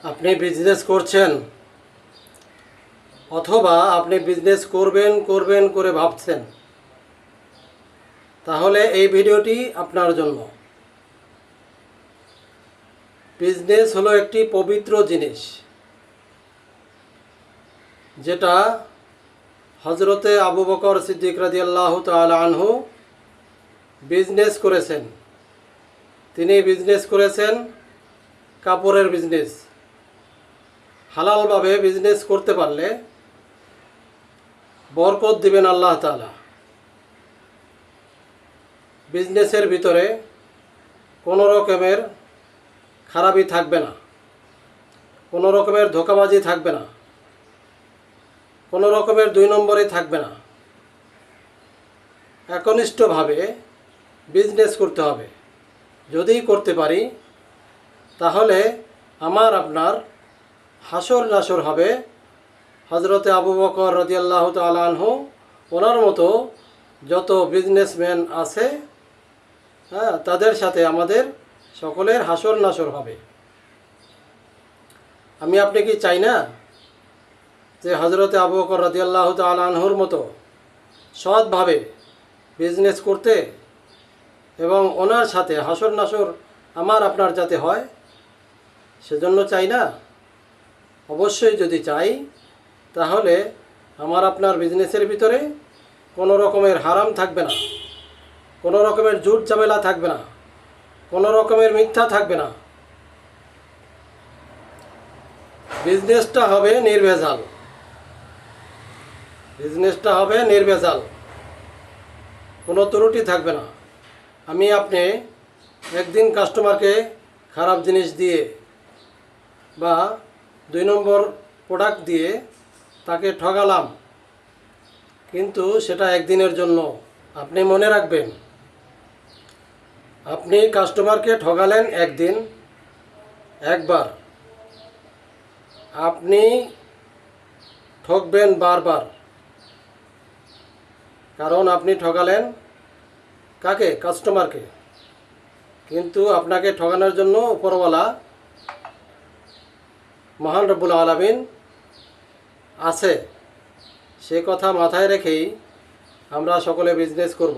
আপনি বিজনেস করছেন অথবা আপনি বিজনেস করবেন করে ভাবছেন, তাহলে এই ভিডিওটি আপনার জন্য। বিজনেস হলো একটি পবিত্র জিনিস, যেটা হজরতে আবু বকর সিদ্দিক রাদিয়াল্লাহু তাআলা আনহু বিজনেস করেছেন। তিনি বিজনেস করেছেন কাপড়ের বিজনেস। হালালভাবে বিজনেস করতে পারলে বরকত দিবেন আল্লাহ তাআলা। বিজনেসের ভিতরে কোনো রকমের খারাপি থাকবে না, কোনো রকমের ধোঁকাবাজি থাকবে না, কোনো রকমের দুই নম্বরই থাকবে না। একনিষ্ঠভাবে বিজনেস করতে হবে। যদি করতে পারি তাহলে আমার আপনার হাসর নাসর হবে হজরতে আবু বকর রাদিয়াল্লাহু তাআলা আনহু ওনার মতো যত বিজনেসম্যান আছে, তাদের সাথে আমাদের সকলের হাসর নাসর হবে। আমি আপনি কি চাই না যে হজরতে আবু বকর রাদিয়াল্লাহু তাআলা আনহুর মতো সৎভাবে বিজনেস করতে এবং ওনার সাথে হাসর নাসর আমার আপনার যাতে হয়? সেজন্য চাই না? অবশ্যই যদি চাই তাহলে আমার আপনার বিজনেসের ভিতরে কোনো রকমের হারাম থাকবে না, কোনো রকমের জুট ঝামেলা থাকবে না, কোনো রকমের মিথ্যা থাকবে না। বিজনেসটা হবে নির্ভেজাল, বিজনেসটা হবে নির্ভেজাল, কোনো ত্রুটি থাকবে না। আমি আপনি একদিন কাস্টমারকে খারাপ জিনিস দিয়ে বা দুই নম্বর প্রোডাক্ট দিয়ে তাকে ঠগালাম, কিন্তু সেটা একদিনের জন্য। আপনি মনে রাখবেন, আপনি কাস্টমারকে ঠগালেন একদিন, একবার, আপনি ঠকবেন বারবার। কারণ আপনি ঠগালেন কাকে? কাস্টমারকে। কিন্তু আপনাকে ঠগানোর জন্য উপরওয়ালা মহান রব্বুল আলামিন আছে। সে কথা মাথায় রেখেই আমরা সকলে বিজনেস করব।